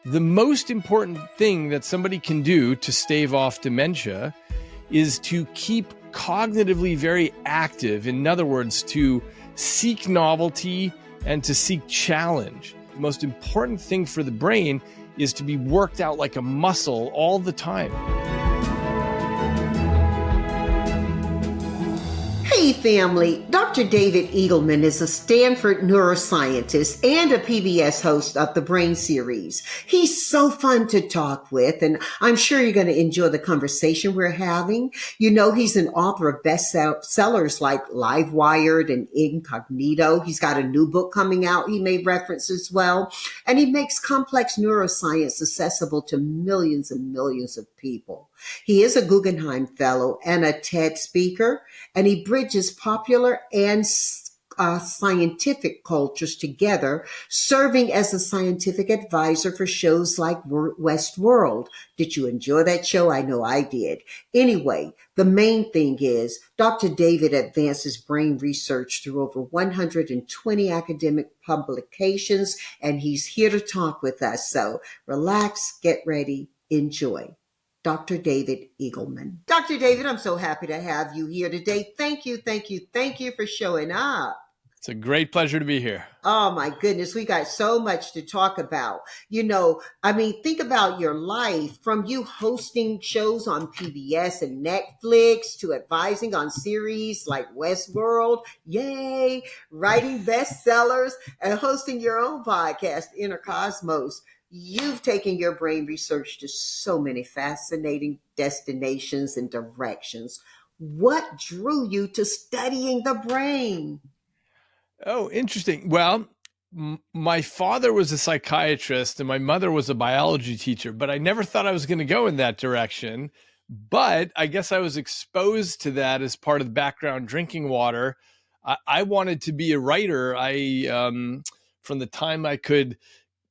The most important thing that somebody can do to stave off dementia is to keep cognitively very active. In other words, to seek novelty and to seek challenge. The most important thing for the brain is to be worked out like a muscle all the time. Hey family, Dr. David Eagleman is a Stanford neuroscientist and a PBS host of the Brain series. He's so fun to talk with, and I'm sure you're going to enjoy the conversation we're having. You know, he's an author of bestsellers like Livewired and Incognito. He's got a new book coming out he made reference as well, and he makes complex neuroscience accessible to millions and millions of people. He is a Guggenheim Fellow and a TED speaker, and he bridges popular and scientific cultures together, serving as a scientific advisor for shows like Westworld. Did you enjoy that show? I know I did. Anyway, the main thing is Dr. David advances brain research through over 120 academic publications, and he's here to talk with us. So relax, get ready, enjoy. Dr. David Eagleman. Dr. David, I'm so happy to have you here today. Thank you for showing up. It's a great pleasure to be here. Oh my goodness, we got so much to talk about. You know, I mean, think about your life from you hosting shows on PBS and Netflix to advising on series like Westworld, yay, writing bestsellers and hosting your own podcast, Inner Cosmos. You've taken your brain research to so many fascinating destinations and directions. What drew you to studying the brain? Oh, interesting. Well, my father was a psychiatrist and my mother was a biology teacher, but I never thought I was going to go in that direction. But I guess I was exposed to that as part of the background drinking water. I wanted to be a writer. From the time I could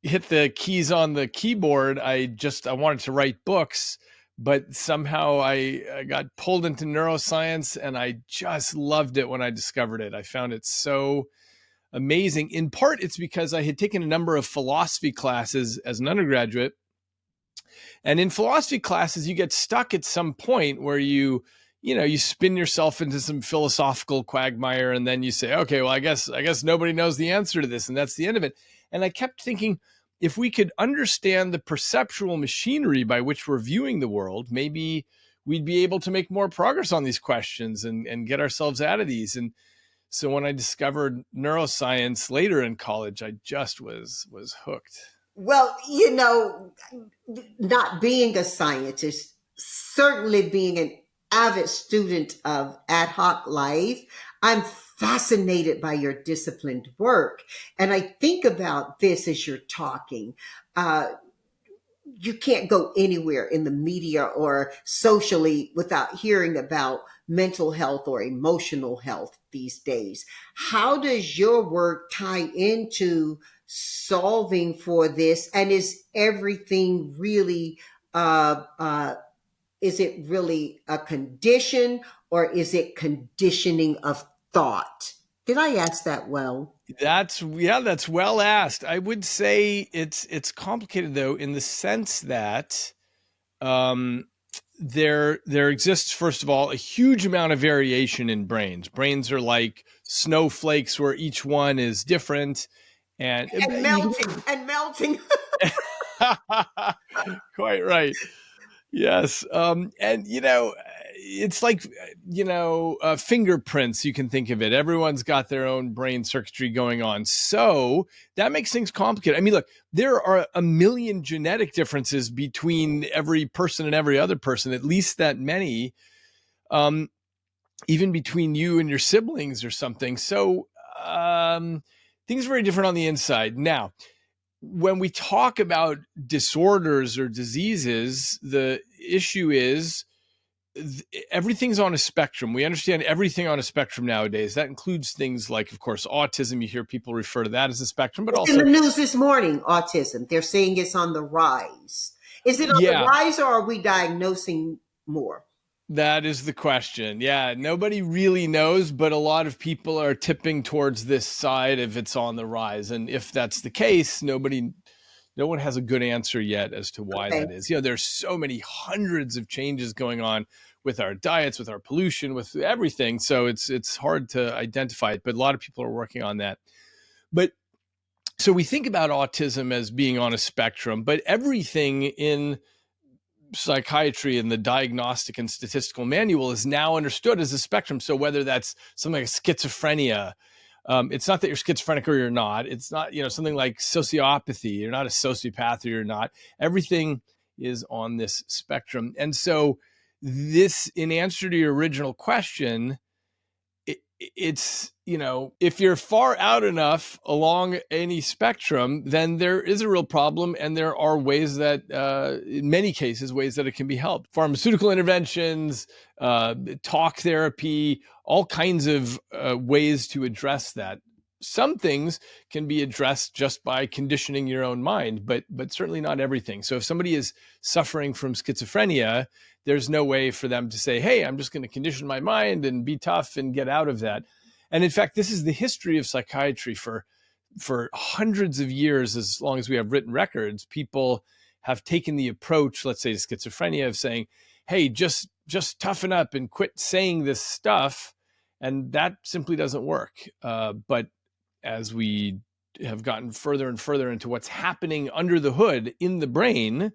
hit the keys on the keyboard, I wanted to write books, but somehow I got pulled into neuroscience and I just loved it when I discovered it. I found it so amazing. In part, it's because I had taken a number of philosophy classes as an undergraduate. And in philosophy classes, you get stuck at some point where you spin yourself into some philosophical quagmire and then you say, okay, well, I guess nobody knows the answer to this. And that's the end of it. And I kept thinking, if we could understand the perceptual machinery by which we're viewing the world, maybe we'd be able to make more progress on these questions and get ourselves out of these. And so when I discovered neuroscience later in college, I just was hooked. Well, you know, not being a scientist, certainly being an avid student of ad hoc life, I'm fascinated by your disciplined work. And I think about this as you're talking. You can't go anywhere in the media or socially without hearing about mental health or emotional health these days. How does your work tie into solving for this? And is everything really, is it really a condition or is it conditioning of thought? Did I ask that well? That's well asked. I would say it's complicated though, in the sense that there exists, first of all, a huge amount of variation in brains. Brains are like snowflakes where each one is different and melting. Quite right. Yes. And it's like, fingerprints, you can think of it. Everyone's got their own brain circuitry going on. So that makes things complicated. I mean, look, there are a million genetic differences between every person and every other person, at least that many, even between you and your siblings or something. So things are very different on the inside. Now, when we talk about disorders or diseases, the issue is everything's on a spectrum. We understand everything on a spectrum nowadays. That includes things like, of course, autism. You hear people refer to that as a spectrum, but also in the news this morning, autism. They're saying it's on the rise. Is it on the rise or are we diagnosing more? That is the question. Yeah, nobody really knows, but a lot of people are tipping towards this side if it's on the rise. And if that's the case, nobody No one has a good answer yet as to why Okay. that is. There's so many hundreds of changes going on with our diets, with our pollution, with everything. So it's hard to identify it, but a lot of people are working on that. But so we think about autism as being on a spectrum, but everything in psychiatry and the diagnostic and statistical manual is now understood as a spectrum. So whether that's something like schizophrenia, it's not that you're schizophrenic or you're not. It's not, something like sociopathy. You're not a sociopath or you're not. Everything is on this spectrum. And so this, in answer to your original question, it's, if you're far out enough along any spectrum, then there is a real problem. And there are ways that, in many cases, ways that it can be helped. Pharmaceutical interventions, talk therapy, all kinds of ways to address that. Some things can be addressed just by conditioning your own mind, but certainly not everything. So if somebody is suffering from schizophrenia, there's no way for them to say, hey, I'm just going to condition my mind and be tough and get out of that. And in fact, this is the history of psychiatry for hundreds of years. As long as we have written records, people have taken the approach, let's say to schizophrenia, of saying, hey, just toughen up and quit saying this stuff. And that simply doesn't work. But as we have gotten further and further into what's happening under the hood in the brain,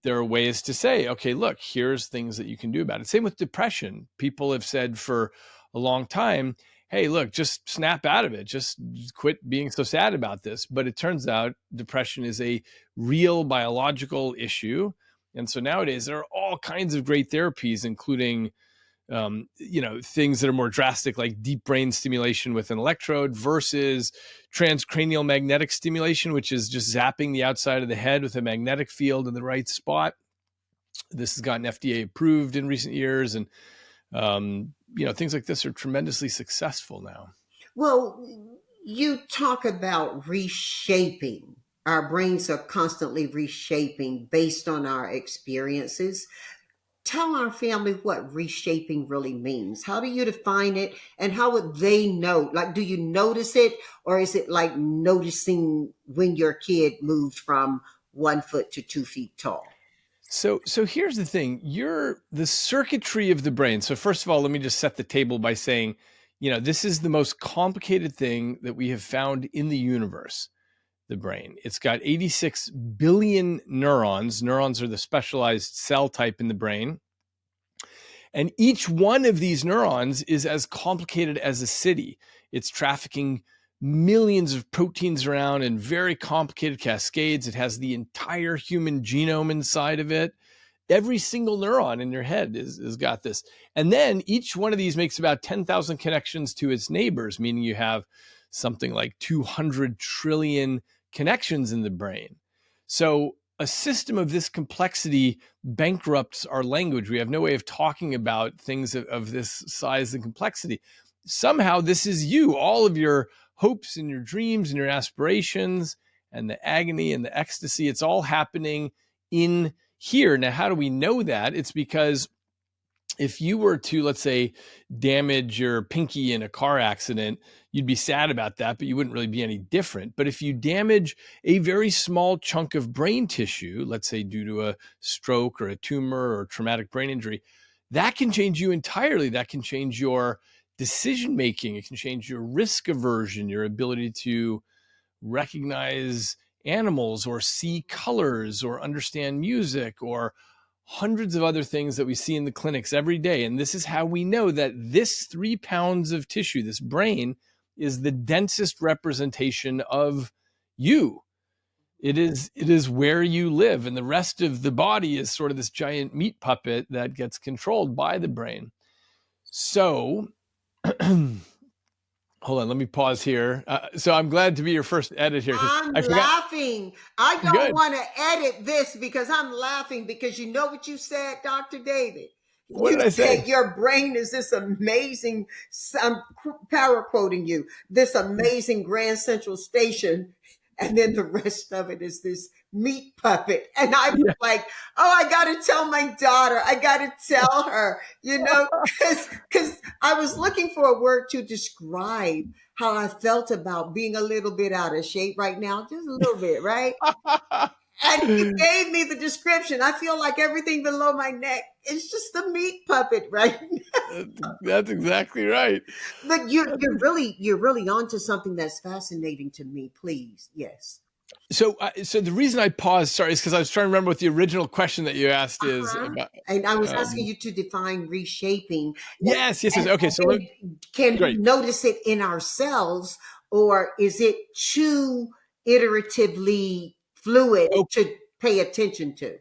there are ways to say, okay, look, here's things that you can do about it. Same with depression. People have said for a long time, hey, look, just snap out of it. Just quit being so sad about this. But it turns out depression is a real biological issue. And so nowadays there are all kinds of great therapies, including things that are more drastic, like deep brain stimulation with an electrode versus transcranial magnetic stimulation, which is just zapping the outside of the head with a magnetic field in the right spot. This has gotten FDA approved in recent years. And, things like this are tremendously successful now. Well, you talk about reshaping. Our brains are constantly reshaping based on our experiences. Tell our family what reshaping really means. How do you define it, and how would they know? Like, do you notice it, or is it like noticing when your kid moved from 1 foot to 2 feet tall? So here's the thing. The circuitry of the brain. So first of all, let me just set the table by saying, this is the most complicated thing that we have found in the universe, the brain. It's got 86 billion neurons. Neurons are the specialized cell type in the brain. And each one of these neurons is as complicated as a city. It's trafficking millions of proteins around in very complicated cascades. It has the entire human genome inside of it. Every single neuron in your head is got this. And then each one of these makes about 10,000 connections to its neighbors, meaning you have something like 200 trillion connections in the brain. So a system of this complexity bankrupts our language. We have no way of talking about things of this size and complexity. Somehow this is you, all of your hopes and your dreams and your aspirations and the agony and the ecstasy. It's all happening in here. Now, how do we know that? It's because if you were to, let's say, damage your pinky in a car accident, you'd be sad about that, but you wouldn't really be any different. But if you damage a very small chunk of brain tissue, let's say due to a stroke or a tumor or traumatic brain injury, that can change you entirely. That can change your decision making. It can change your risk aversion, your ability to recognize animals or see colors or understand music or hundreds of other things that we see in the clinics every day. And this is how we know that this 3 pounds of tissue, this brain, is the densest representation of you. It is where you live, and the rest of the body is sort of this giant meat puppet that gets controlled by the brain. So hold on, let me pause here. So I'm glad to be your first edit here because I'm I forgot. laughing. I don't Good. want to edit this because I'm laughing because you know what you said, Dr. David? What You did I said say? your brain is this amazing, I'm power quoting you, this amazing Grand Central Station, and then the rest of it is this meat puppet. And I was Yeah. like, oh, I got to tell my daughter. I got to tell her, because I was looking for a word to describe how I felt about being a little bit out of shape right now, just a little bit, right? And you gave me the description. I feel like everything below my neck is just a meat puppet, right? That's exactly right. But you're really onto something that's fascinating to me. Please, yes. So the reason I paused, sorry, is because I was trying to remember what the original question that you asked is Uh-huh. about. And I was asking Um, you to define reshaping. yes. And Okay, so can we great. notice it in ourselves, or is it too iteratively fluid to pay attention to?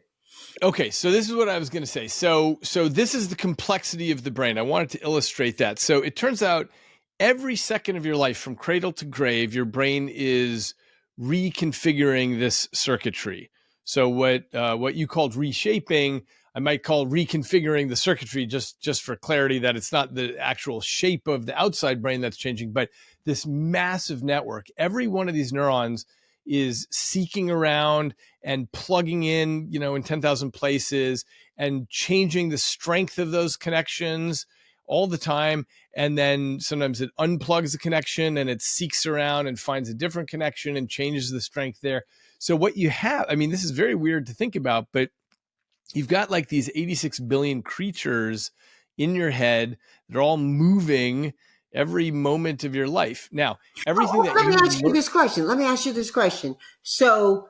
Okay, so this is what I was going to say. So this is the complexity of the brain. I wanted to illustrate that. So it turns out every second of your life from cradle to grave, your brain is reconfiguring this circuitry. So what you called reshaping, I might call reconfiguring the circuitry, just for clarity, that it's not the actual shape of the outside brain that's changing, but this massive network. Every one of these neurons is seeking around and plugging in, in 10,000 places and changing the strength of those connections all the time. And then sometimes it unplugs the connection and it seeks around and finds a different connection and changes the strength there. So what you have, I mean, this is very weird to think about, but you've got like these 86 billion creatures in your head. They're all moving every moment of your life. Now, everything that Let me you ask you learn. this question. Let me ask you this question. So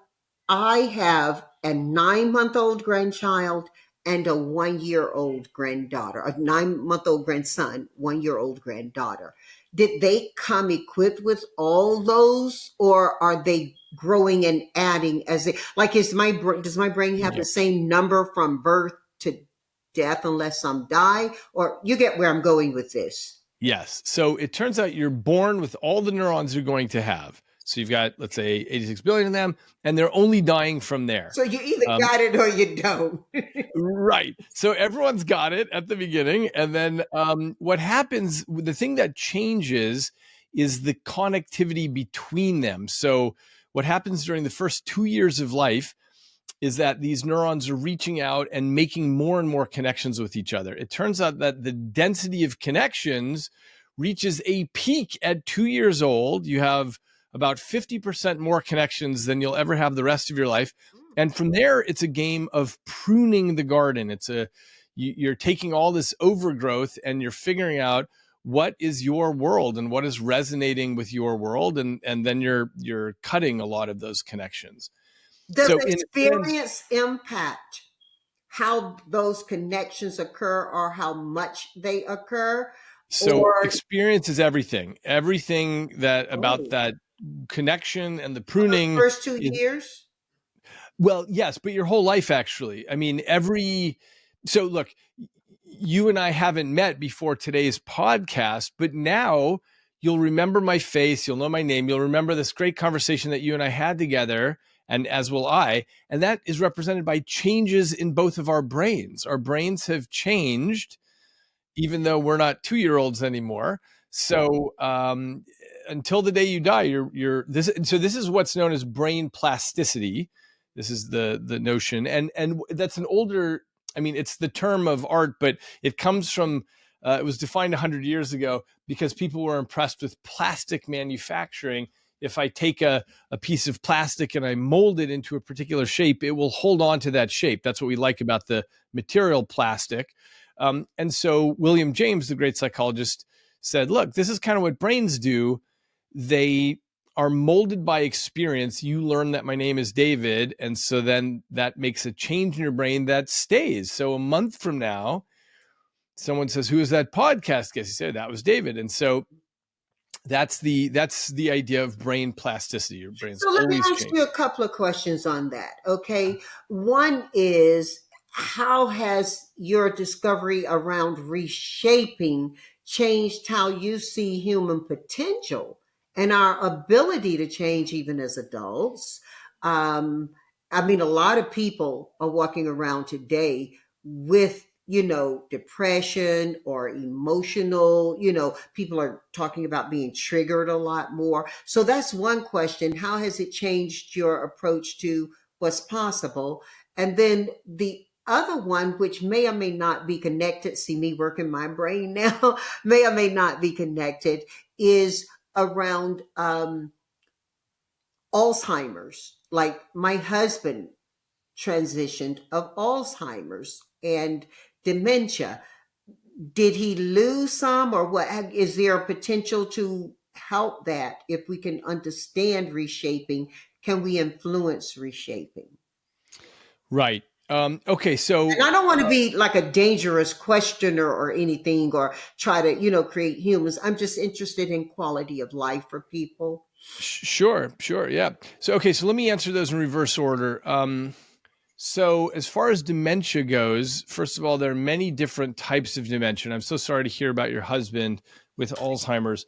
I have a 9 month old grandchild and a 1 year old granddaughter, a 9 month old grandson, 1 year old granddaughter. Did they come equipped with all those, or are they growing and adding as they like? Does my brain have the same number from birth to death unless some die? Or you get where I'm going with this? Yes. So it turns out you're born with all the neurons you're going to have. So you've got, let's say, 86 billion of them, and they're only dying from there. So you either Um, got it or you don't. right. So everyone's got it at the beginning. And then what happens, the thing that changes is the connectivity between them. So what happens during the first 2 years of life is that these neurons are reaching out and making more and more connections with each other. It turns out that the density of connections reaches a peak at 2 years old. You have about 50% more connections than you'll ever have the rest of your life. And from there, it's a game of pruning the garden. You're taking all this overgrowth and you're figuring out what is your world and what is resonating with your world, and then you're cutting a lot of those connections. Does So in a sense, experience impact how those connections occur or how much they occur? so Or experience is everything. Everything that about oh, that connection and the for those pruning first two is, years? well, yes, but your whole life actually. I mean, so look, you and I haven't met before today's podcast, but now you'll remember my face, you'll know my name, you'll remember this great conversation that you and I had together, and as will I, and that is represented by changes in both of our brains. Our brains have changed even though we're not 2-year-olds anymore. So until the day you die, you're this. So this is what's known as brain plasticity. This is the notion, and that's an older. I mean, it's the term of art, but it comes from. It was defined 100 years ago because people were impressed with plastic manufacturing. If I take a piece of plastic and I mold it into a particular shape, it will hold on to that shape. That's what we like about the material plastic. And so William James, the great psychologist, said, look, this is kind of what brains do. They are molded by experience. You learn that my name is David. And so then that makes a change in your brain that stays. So a month from now, someone says, who is that podcast guest? He said, that was David. And so that's the idea of brain plasticity. Your brain's So let me always ask you changing. a couple of questions on that. Okay. One is, how has your discovery around reshaping changed how you see human potential and our ability to change even as adults? Um, I mean, a lot of people are walking around today with, depression or emotional, people are talking about being triggered a lot more. So that's one question. How has it changed your approach to what's possible? And then the other one, which may or may not be connected, see me working my brain now, may or may not be connected, is around Alzheimer's. Like my husband transitioned of Alzheimer's and dementia. Did he lose some, or what? Is there a potential to help that? If we can understand reshaping, can we influence reshaping? Right. Okay. And So I don't want to be like a dangerous questioner or anything, or try to, create humans. I'm just interested in quality of life for people. sure, sure. Yeah. So, okay. So let me answer those in reverse order. So as far as dementia goes, first of all, there are many different types of dementia. And I'm so sorry to hear about your husband with Alzheimer's.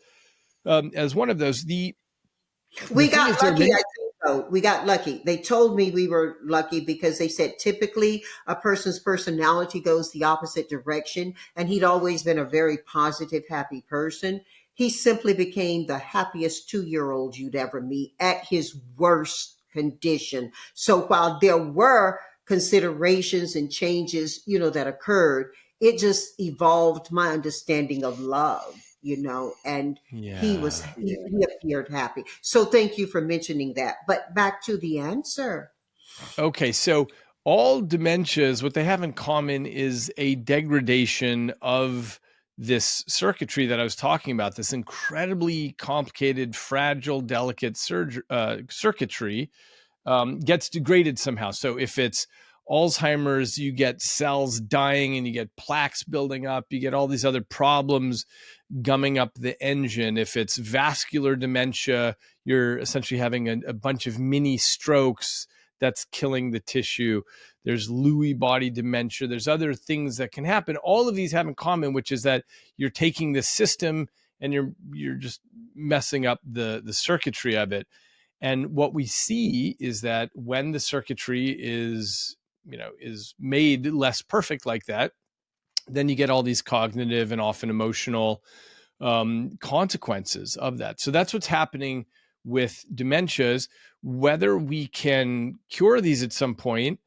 As one of those, the We thing got is there are lucky, I many. think, though. We got lucky. They told me we were lucky because they said typically a person's personality goes the opposite direction. And he'd always been a very positive, happy person. He simply became the happiest 2-year old you'd ever meet at his worst condition. So while there were considerations and changes, that occurred, it just evolved my understanding of love, and Yeah. he appeared happy. So thank you for mentioning that. But back to the answer. Okay, so all dementias, what they have in common is a degradation of this circuitry that I was talking about, this incredibly complicated, fragile, delicate circuitry gets degraded somehow. So if it's Alzheimer's, you get cells dying and you get plaques building up, you get all these other problems gumming up the engine. If it's vascular dementia, you're essentially having a bunch of mini strokes that's killing the tissue. There's Lewy body dementia. There's other things that can happen. All of these have in common, which is that you're taking the system and you're just messing up the circuitry of it. And what we see is that when the circuitry is made less perfect like that, then you get all these cognitive and often emotional consequences of that. So that's what's happening with dementias. Whether we can cure these at some point,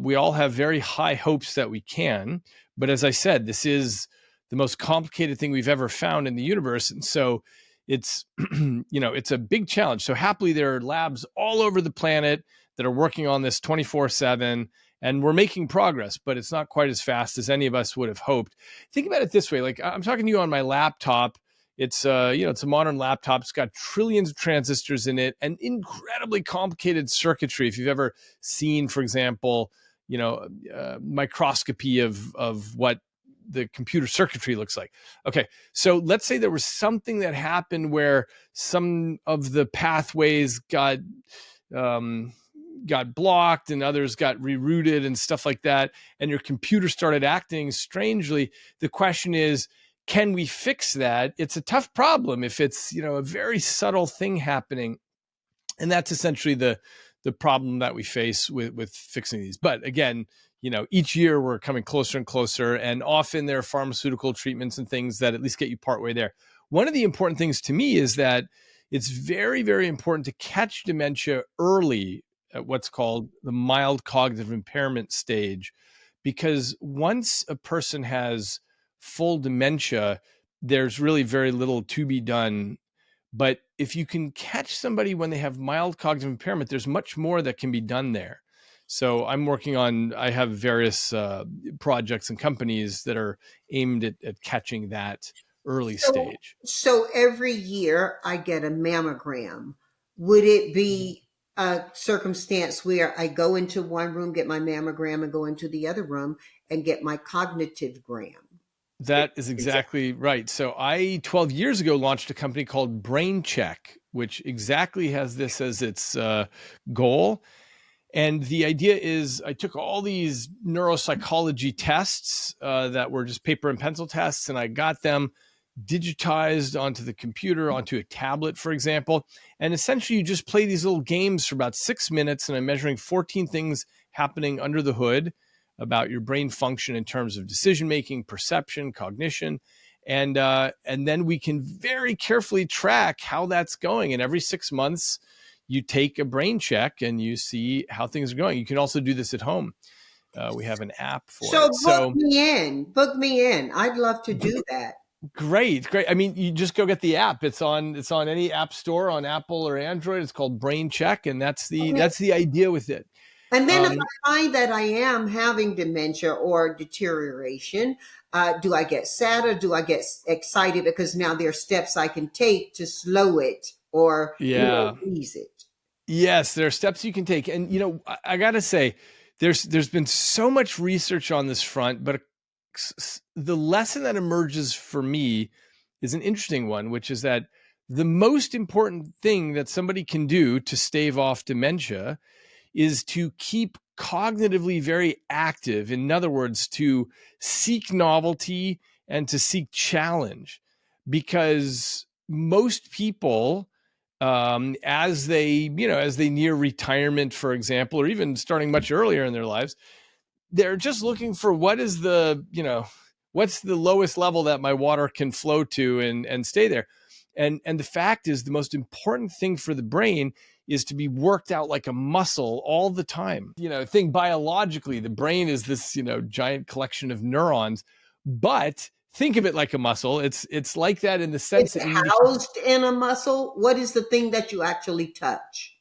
we all have very high hopes that we can. But as I said, this is the most complicated thing we've ever found in the universe. And so it's, it's a big challenge. So happily, there are labs all over the planet that are working on this 24/7. And we're making progress, but it's not quite as fast as any of us would have hoped. Think about it this way. Like I'm talking to you on my laptop. It's it's a modern laptop. It's got trillions of transistors in it and incredibly complicated circuitry. If you've ever seen, for example, microscopy of what the computer circuitry looks like. Okay, so let's say there was something that happened where some of the pathways got blocked and others got rerouted and stuff like that, and your computer started acting strangely. The question is, can we fix that? It's a tough problem if it's a very subtle thing happening, and that's essentially the problem that we face with fixing these. But again, each year we're coming closer and closer, and often there are pharmaceutical treatments and things that at least get you partway there. One of the important things to me is that it's very, very important to catch dementia early at what's called the mild cognitive impairment stage, because once a person has full dementia, there's really very little to be done. But if you can catch somebody when they have mild cognitive impairment, there's much more that can be done there. So I have various projects and companies that are aimed at catching that early So, stage. so every year I get a mammogram. Would it be a circumstance where I go into one room, get my mammogram, and go into the other room and get my cognitive gram? That is exactly right. So I 12 years ago launched a company called Brain Check, which exactly has this as its goal. And the idea is I took all these neuropsychology tests that were just paper and pencil tests, and I got them digitized onto the computer, onto a tablet, for example. And essentially, you just play these little games for about 6 minutes, and I'm measuring 14 things happening under the hood about your brain function in terms of decision making, perception, cognition. And then we can very carefully track how that's going. And every 6 months, you take a brain check and you see how things are going. You can also do this at home. We have an app for So it. So book me in. Book me in. I'd love to do that. Great, great. I mean, you just go get the app. It's on any app store on Apple or Android. It's called Brain Check, and Okay. that's the idea with it. And then if Um, I find that I am having dementia or deterioration, do I get sad or do I get excited because now there are steps I can take to slow it or, yeah. ease it? Yes, there are steps you can take. And I got to say there's been so much research on this front, but the lesson that emerges for me is an interesting one, which is that the most important thing that somebody can do to stave off dementia is to keep cognitively very active. In other words, to seek novelty and to seek challenge, because most people, as they near retirement, for example, or even starting much earlier in their lives, they're just looking for what's the lowest level that my water can flow to and stay there. And the fact is, the most important thing for the brain is to be worked out like a muscle all the time. Think biologically, the brain is this, giant collection of neurons, but think of it like a muscle. It's like that in the sense It's that we need to keep. housed in a muscle. What is the thing that you actually touch?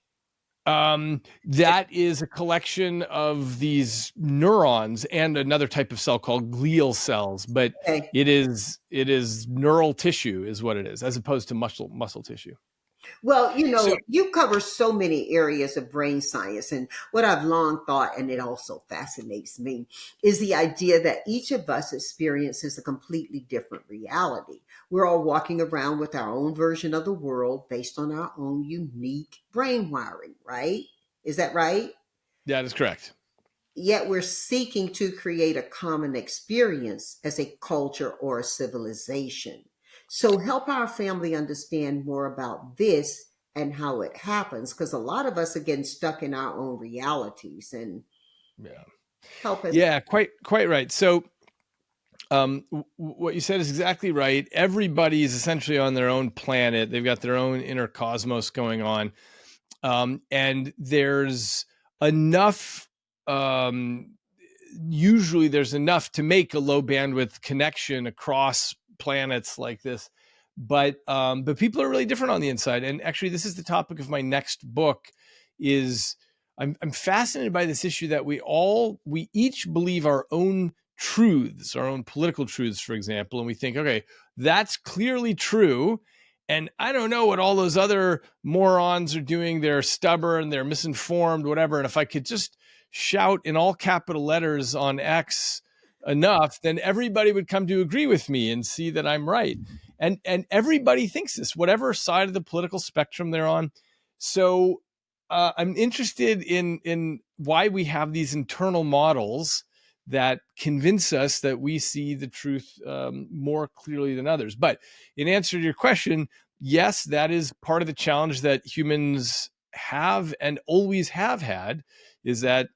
That is a collection of these neurons and another type of cell called glial cells, but Okay. it is neural tissue is what it is, as opposed to muscle tissue. Well, So you cover so many areas of brain science. And what I've long thought, and it also fascinates me, is the idea that each of us experiences a completely different reality. We're all walking around with our own version of the world based on our own unique brain wiring, right? Is that right? that is correct. Yet we're seeking to create a common experience as a culture or a civilization. So help our family understand more about this and how it happens, because a lot of us are getting stuck in our own realities and Yeah, help us. yeah, quite right. So what you said is exactly right. Everybody is essentially on their own planet. They've got their own inner cosmos going on, and there's enough. Um, Usually, there's enough to make a low bandwidth connection across planets like this. But people are really different on the inside. And actually, this is the topic of my next book. Is I'm fascinated by this issue that we each believe our own truths, our own political truths, for example, and we think, okay, that's clearly true. And I don't know what all those other morons are doing. They're stubborn, they're misinformed, whatever. And if I could just shout in all capital letters on X enough, then everybody would come to agree with me and see that I'm right. And everybody thinks this, whatever side of the political spectrum they're on. So I'm interested in why we have these internal models that convince us that we see the truth more clearly than others. But in answer to your question, yes, that is part of the challenge that humans have and always have had, is that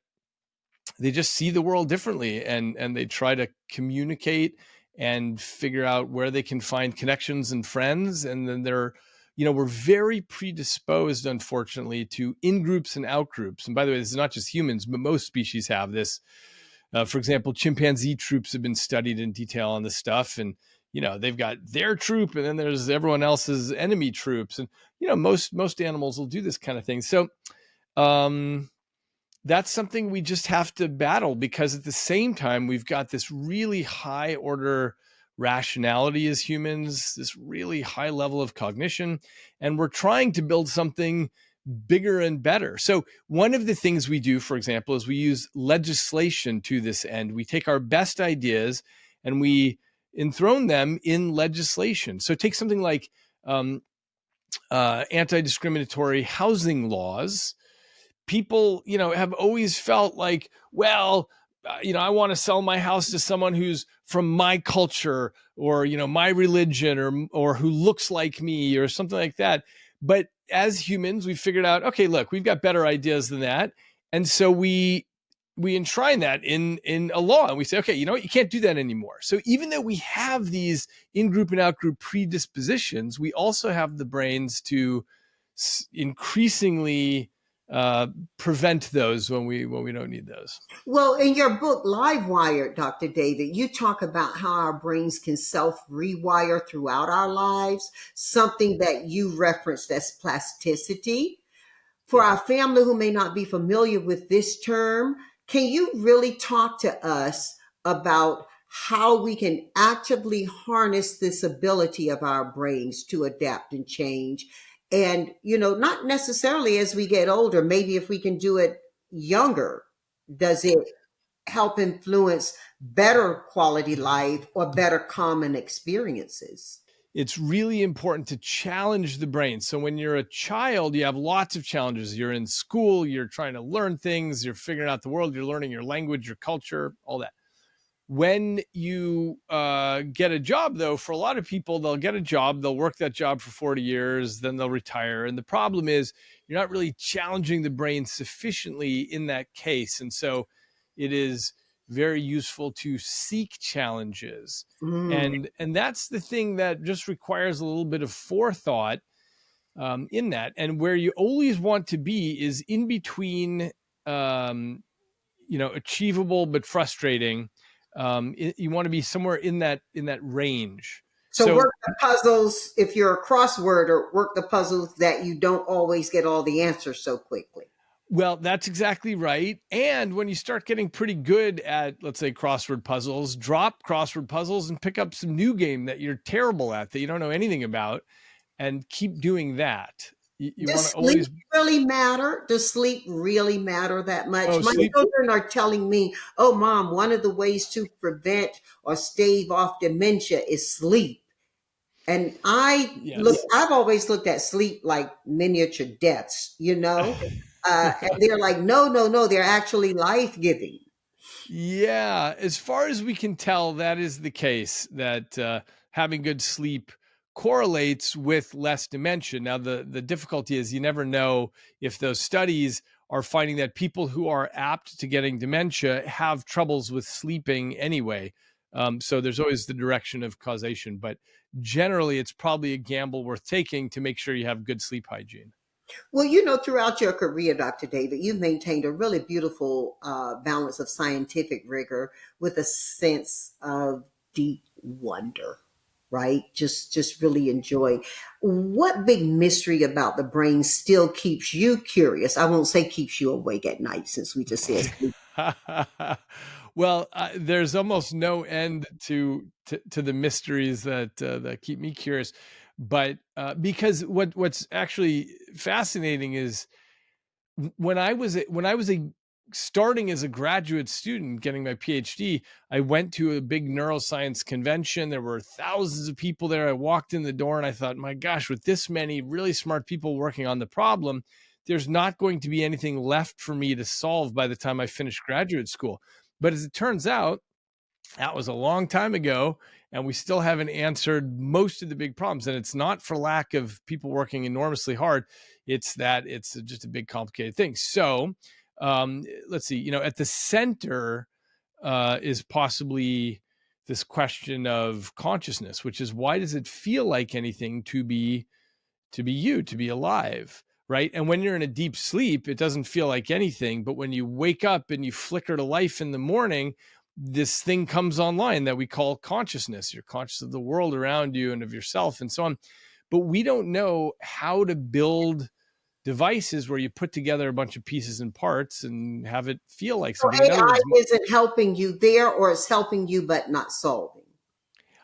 they just see the world differently, and they try to communicate and figure out where they can find connections and friends. And then we're very predisposed, unfortunately, to in groups and out groups. And by the way, this is not just humans, but most species have this. For example, chimpanzee troops have been studied in detail on this stuff, and they've got their troop, and then there's everyone else's enemy troops, and most animals will do this kind of thing. So um, that's something we just have to battle, because at the same time, we've got this really high order rationality as humans, this really high level of cognition, and we're trying to build something bigger and better. So one of the things we do, for example, is we use legislation to this end. We take our best ideas and we enthrone them in legislation. So take something like anti-discriminatory housing laws. People, have always felt like, well, I want to sell my house to someone who's from my culture, or, my religion, or who looks like me, or something like that. But as humans, we figured out, okay, look, we've got better ideas than that. And so we enshrine that in a law, and we say, okay, you can't do that anymore. So even though we have these in-group and out-group predispositions, we also have the brains to increasingly uh, prevent those when we don't need those. Well, in your book, Livewired, Dr. David, you talk about how our brains can self rewire throughout our lives, something that you referenced as plasticity. For Yeah. our family who may not be familiar with this term, can you really talk to us about how we can actively harness this ability of our brains to adapt and change? And, not necessarily as we get older, maybe if we can do it younger, does it help influence better quality life or better common experiences? It's really important to challenge the brain. So when you're a child, you have lots of challenges. You're in school, you're trying to learn things, you're figuring out the world, you're learning your language, your culture, all that. When you get a job, though, for a lot of people, they'll get a job, they'll work that job for 40 years, then they'll retire. And the problem is you're not really challenging the brain sufficiently in that case. And so it is very useful to seek challenges. Mm. And that's the thing that just requires a little bit of forethought in that. And where you always want to be is in between achievable but frustrating. You want to be somewhere in that range. So So, work the puzzles if you're a crossworder, work the puzzles that you don't always get all the answers so quickly. well, that's exactly right. And when you start getting pretty good at, let's say, crossword puzzles, drop crossword puzzles and pick up some new game that you're terrible at, that you don't know anything about, and keep doing that. You want Does to sleep always, really matter? Does sleep really matter that much? oh, My sleep. children are telling me, oh, mom, one of the ways to prevent or stave off dementia is sleep. And Yes. I've always looked at sleep like miniature deaths. And they're like, no, no, no, they're actually life giving. Yeah, as far as we can tell, that is the case, that having good sleep correlates with less dementia. Now, the difficulty is you never know if those studies are finding that people who are apt to getting dementia have troubles with sleeping anyway. So there's always the direction of causation, but generally, it's probably a gamble worth taking to make sure you have good sleep hygiene. Well, throughout your career, Dr. David, you've maintained a really beautiful balance of scientific rigor with a sense of deep wonder, right? Just really enjoy. What big mystery about the brain still keeps you curious? I won't say keeps you awake at night, since we just said sleep. Well, there's almost no end to the mysteries that keep me curious, but because what's actually fascinating is when I was a starting as a graduate student getting my PhD, I went to a big neuroscience convention. There were thousands of people there. I walked in the door and I thought, my gosh, with this many really smart people working on the problem, there's not going to be anything left for me to solve by the time I finish graduate school. But as it turns out, that was a long time ago, and we still haven't answered most of the big problems. And it's not for lack of people working enormously hard. It's that it's just a big, complicated thing. So let's see, at the center is possibly this question of consciousness, which is, why does it feel like anything to be alive? Right. And when you're in a deep sleep, it doesn't feel like anything. But when you wake up and you flicker to life in the morning, this thing comes online that we call consciousness. You're conscious of the world around you and of yourself and so on. But we don't know how to build devices where you put together a bunch of pieces and parts and have it feel like So something. In other AI words, isn't helping you there, or it's helping you but not solving.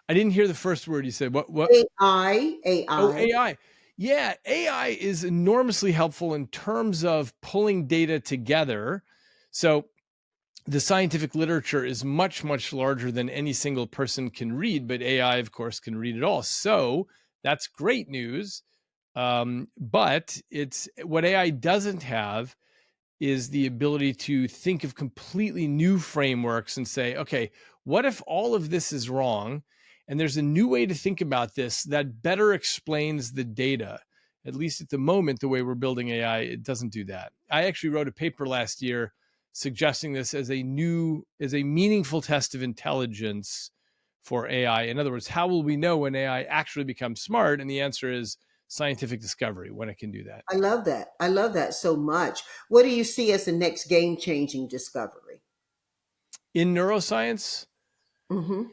I didn't hear the first word you said. What? AI, Oh, AI. AI. Yeah, AI is enormously helpful in terms of pulling data together. So the scientific literature is much, much larger than any single person can read, but AI, of course, can read it all. So that's great news. But it's what AI doesn't have is the ability to think of completely new frameworks and say, okay, what if all of this is wrong? And there's a new way to think about this that better explains the data. At least at the moment, the way we're building AI, it doesn't do that. I actually wrote a paper last year suggesting this as a meaningful test of intelligence for AI. In other words, how will we know when AI actually becomes smart? And the answer is scientific discovery when it can do that. I love that. I love that so much. What do you see as the next game changing discovery? In neuroscience, Mm-hmm.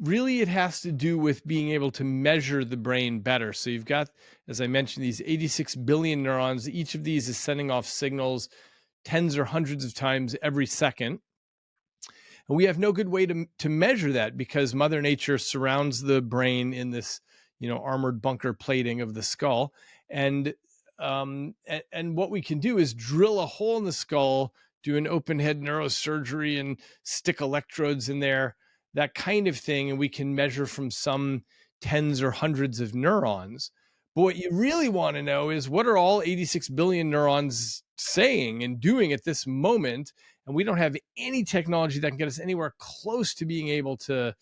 really it has to do with being able to measure the brain better. So you've got, as I mentioned, these 86 billion neurons. Each of these is sending off signals tens or hundreds of times every second. And we have no good way to measure that because Mother Nature surrounds the brain in this, armored bunker plating of the skull. And and what we can do is drill a hole in the skull, do an open head neurosurgery and stick electrodes in there, that kind of thing. And we can measure from some tens or hundreds of neurons. But what you really want to know is, what are all 86 billion neurons saying and doing at this moment? And we don't have any technology that can get us anywhere close to being able to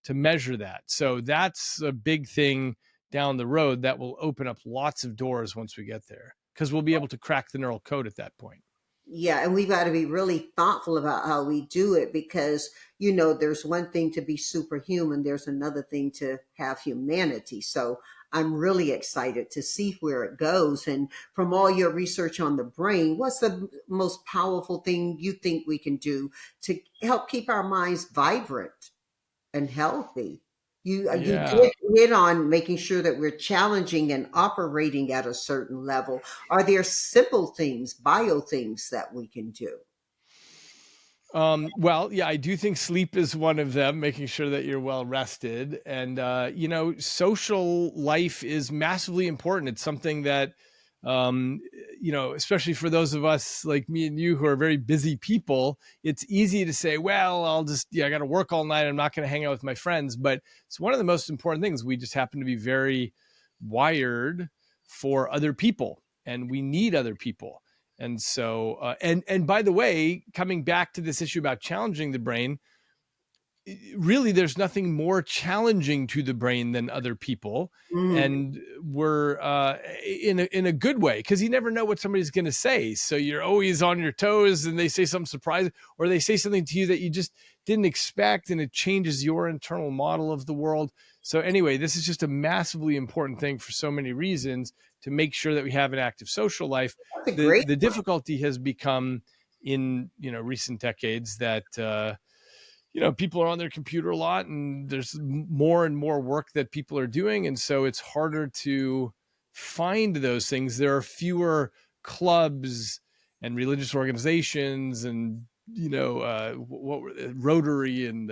measure that. So that's a big thing down the road that will open up lots of doors once we get there, because we'll be able to crack the neural code at that point. Yeah, and we've got to be really thoughtful about how we do it because, there's one thing to be superhuman, there's another thing to have humanity. So I'm really excited to see where it goes. And from all your research on the brain, what's the most powerful thing you think we can do to help keep our minds vibrant and healthy? You Yeah. did hit on making sure that we're challenging and operating at a certain level. Are there simple things, bio things that we can do? Well, yeah, I do think sleep is one of them, making sure that you're well rested. And, social life is massively important. It's something that, especially for those of us like me and you who are very busy people, it's easy to say, well, I got to work all night. I'm not going to hang out with my friends. But it's one of the most important things. We just happen to be very wired for other people, and we need other people. And so, and by the way, coming back to this issue about challenging the brain, really, there's nothing more challenging to the brain than other people. Mm, And we're in a good way, because you never know what somebody's going to say. So you're always on your toes, and they say something surprising, or they say something to you that you just didn't expect, and it changes your internal model of the world. So anyway, this is just a massively important thing for so many reasons, to make sure that we have an active social life. that's a The great. the difficulty has become in recent decades that people are on their computer a lot, and there's more and more work that people are doing. And so it's harder to find those things. There are fewer clubs and religious organizations and, what were Rotary and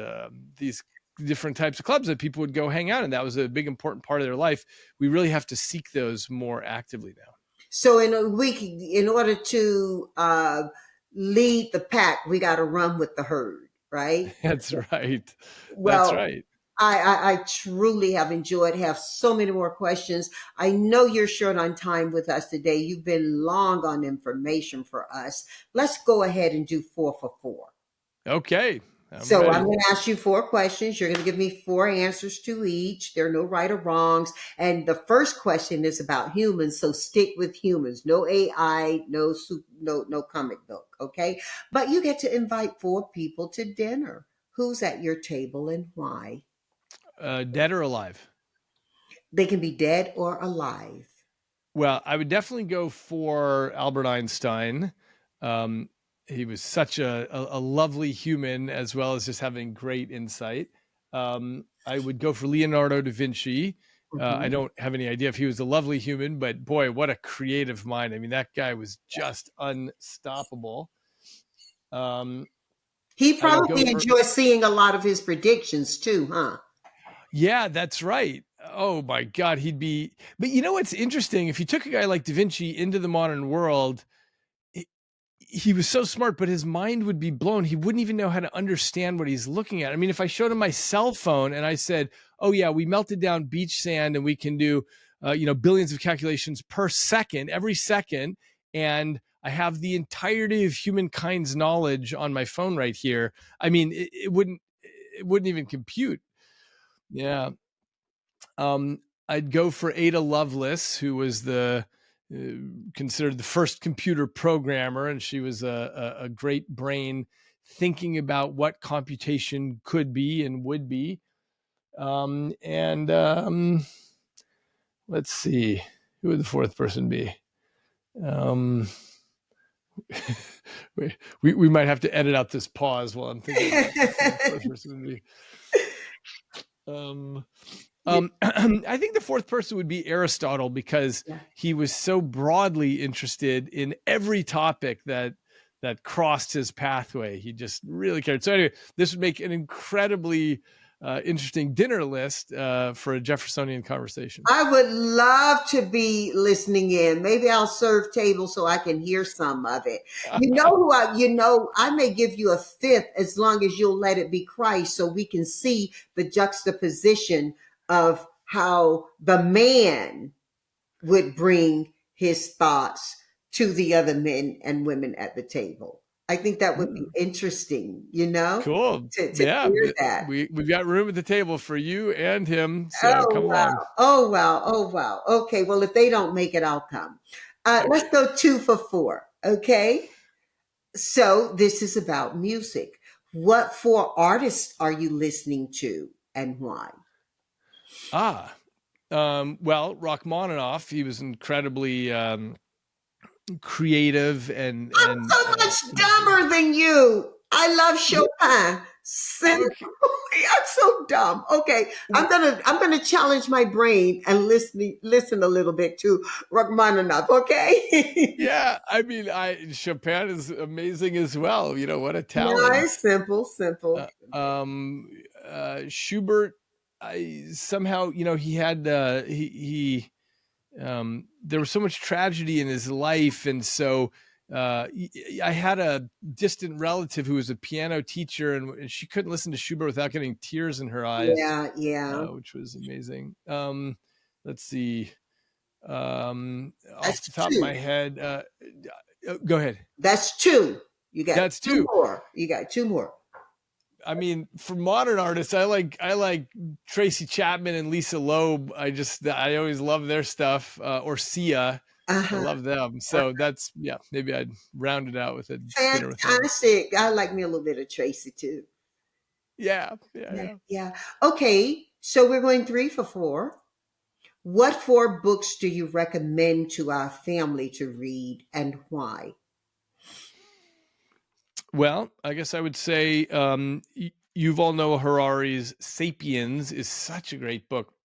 these different types of clubs that people would go hang out in. That was a big, important part of their life. We really have to seek those more actively now. So in order to lead the pack, we got to run with the herd, right? That's right. That's Well, right. I truly have enjoyed, have so many more questions. I know you're short on time with us today. You've been long on information for us. Let's go ahead and do 4 for 4. Okay. I'm So I'm ready. going to ask you 4 questions. You're going to give me 4 answers to each. There are no right or wrongs. And the first question is about humans. So stick with humans. No AI, no comic book. Okay. But you get to invite 4 people to dinner. Who's at your table and why? Dead or alive? They can be dead or alive. Well, I would definitely go for Albert Einstein. Um, he was such a lovely human, as well as just having great insight. I would go for Leonardo da Vinci. I Mhm. don't have any idea if he was a lovely human, but boy, what a creative mind. I mean, that guy was just unstoppable. Um, He I would go probably for, enjoys seeing a lot of his predictions too, huh? yeah, that's right. Oh my God, but you know what's interesting? If you took a guy like Da Vinci into the modern world, he was so smart, but his mind would be blown. He wouldn't even know how to understand what he's looking at. I mean, if I showed him my cell phone and I said, "Oh yeah, we melted down beach sand and we can do, billions of calculations per second, every second," and I have the entirety of humankind's knowledge on my phone right here. I mean, it wouldn't even compute. Yeah. I'd go for Ada Lovelace, who was uh, considered the first computer programmer, and she was a great brain, thinking about what computation could be and would be. And let's see. Who would the fourth person be? We might have to edit out this pause while I'm thinking about who the fourth person would be. I think the fourth person would be Aristotle, because Yeah. he was so broadly interested in every topic that crossed his pathway. He just really cared. So anyway, this would make an incredibly interesting dinner list for a Jeffersonian conversation. I would love to be listening in. Maybe I'll serve table so I can hear some of it. I may give you a fifth as long as you'll let it be Christ, so we can see the juxtaposition of how the man would bring his thoughts to the other men and women at the table. I think that would be interesting, Cool. to Yeah, hear that. we've got room at the table for you and him. So Oh come wow. along. Oh wow. Oh wow. Okay. Well, if they don't make it, I'll come. Let's go 2 for 4. Okay. So this is about music. What 4 artists are you listening to and why? Well, Rachmaninoff, he was incredibly creative and I'm so much dumber than you. I love Chopin. okay. I'm so dumb. Okay, I'm gonna challenge my brain and listen a little bit to Rachmaninoff. Okay. Yeah, I mean, Chopin is amazing as well. What a Nice, talent. simple. Uh, um, Schubert, I somehow, he had there was so much tragedy in his life, and so I had a distant relative who was a piano teacher, and she couldn't listen to Schubert without getting tears in her eyes, Yeah. which was amazing. Let's see. Off That's the top of my two. head, go ahead. That's two. You got That's two two. more. You got two more. I mean, for modern artists, I like Tracy Chapman and Lisa Loeb. I always love their stuff, or Sia. I Uh-huh. love them. So that's, yeah, maybe I'd round it out with a dinner with them. Fantastic. I like me a little bit of Tracy too. Yeah. Yeah. Okay. So we're going 3 for 4. What 4 books do you recommend to our family to read and why? Well, I guess I would say Yuval Noah Harari's *Sapiens* is such a great book,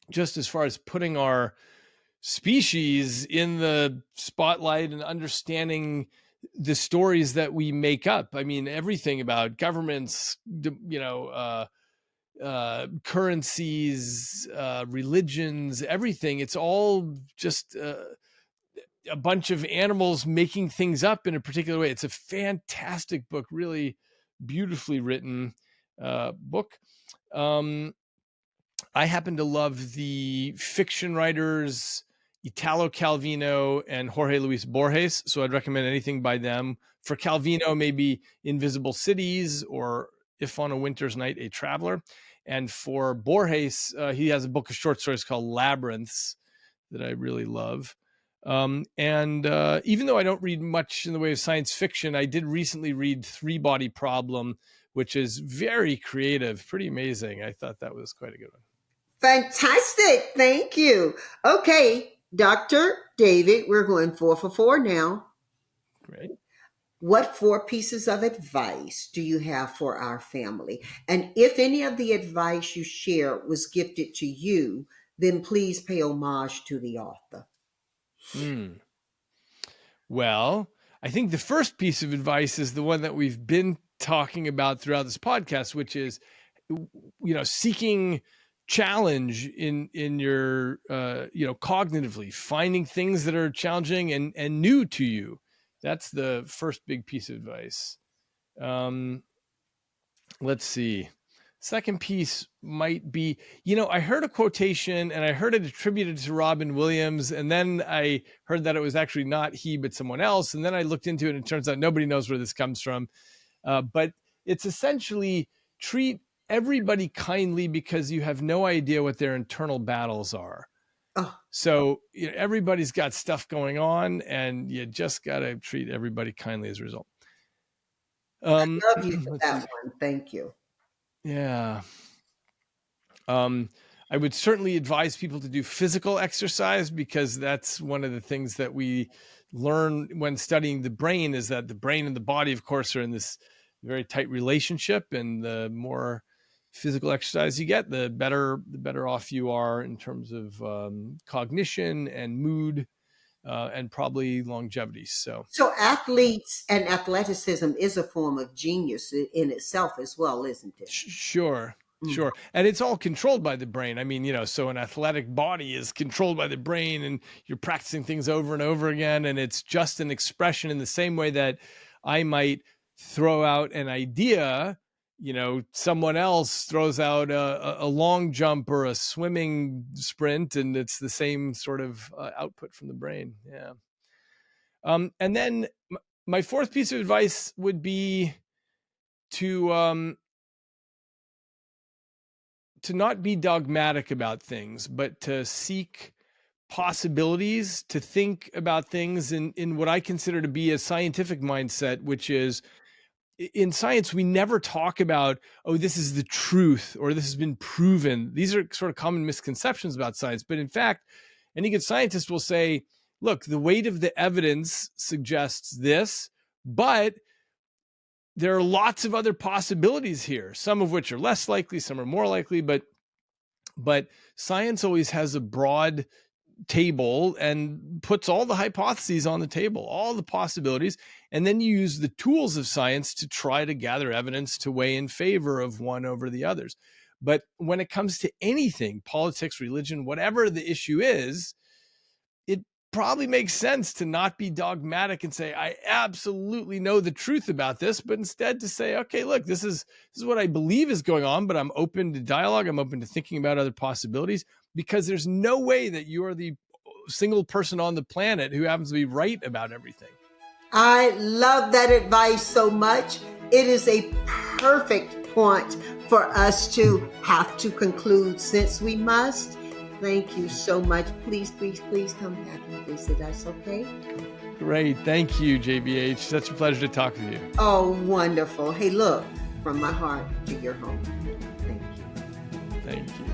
just as far as putting our species in the spotlight and understanding the stories that we make up. I mean, everything about governments, currencies, religions, everything. It's all just a bunch of animals making things up in a particular way. It's a fantastic book, really beautifully written book. I happen to love the fiction writers Italo Calvino and Jorge Luis Borges, so I'd recommend anything by them. For Calvino, maybe Invisible Cities, or If on a Winter's Night, A Traveler. And for Borges, he has a book of short stories called Labyrinths that I really love. And even though I don't read much in the way of science fiction, I did recently read Three Body Problem, which is very creative, pretty amazing. I thought that was quite a good one. Fantastic. Thank you. Okay, Dr. David, we're going 4 for 4 now. Great. What 4 pieces of advice do you have for our family? And if any of the advice you share was gifted to you, then please pay homage to the author. Well, I think the first piece of advice is the one that we've been talking about throughout this podcast, which is, seeking challenge in your, cognitively, finding things that are challenging and new to you. That's the first big piece of advice. Let's see. Second piece might be, I heard a quotation and I heard it attributed to Robin Williams. And then I heard that it was actually not he, but someone else. And then I looked into it and it turns out nobody knows where this comes from. But it's essentially treat everybody kindly because you have no idea what their internal battles are. Oh, So everybody's got stuff going on and you just got to treat everybody kindly as a result. I love you for that one. Thank you. Yeah. I would certainly advise people to do physical exercise, because that's one of the things that we learn when studying the brain, is that the brain and the body, of course, are in this very tight relationship. And the more physical exercise you get, the better off you are in terms of cognition and mood, and probably longevity. So athletes and athleticism is a form of genius in itself as well, isn't it? Sure. Mm. Sure. And it's all controlled by the brain. I mean, so an athletic body is controlled by the brain, and you're practicing things over and over again. And it's just an expression, in the same way that I might throw out an idea, someone else throws out a long jump or a swimming sprint, and it's the same sort of output from the brain. Yeah. And then my fourth piece of advice would be to not be dogmatic about things, but to seek possibilities, to think about things in what I consider to be a scientific mindset, which is, in science, we never talk about, oh, this is the truth, or this has been proven. These are sort of common misconceptions about science. But in fact, any good scientist will say, look, the weight of the evidence suggests this, but there are lots of other possibilities here, some of which are less likely, some are more likely, but science always has a broad table and puts all the hypotheses on the table, all the possibilities, and then you use the tools of science to try to gather evidence to weigh in favor of one over the others. But when it comes to anything, politics, religion, whatever the issue is, it probably makes sense to not be dogmatic and say, I absolutely know the truth about this, but instead to say, okay, look, this is what I believe is going on, but I'm open to dialogue. I'm open to thinking about other possibilities, because there's no way that you are the single person on the planet who happens to be right about everything. I love that advice so much. It is a perfect point for us to have to conclude, since we must. Thank you so much. Please, please, please come back and visit us, okay? Great. Thank you, JBH. Such a pleasure to talk with you. Oh, wonderful. Hey, look, from my heart to your home. Thank you. Thank you.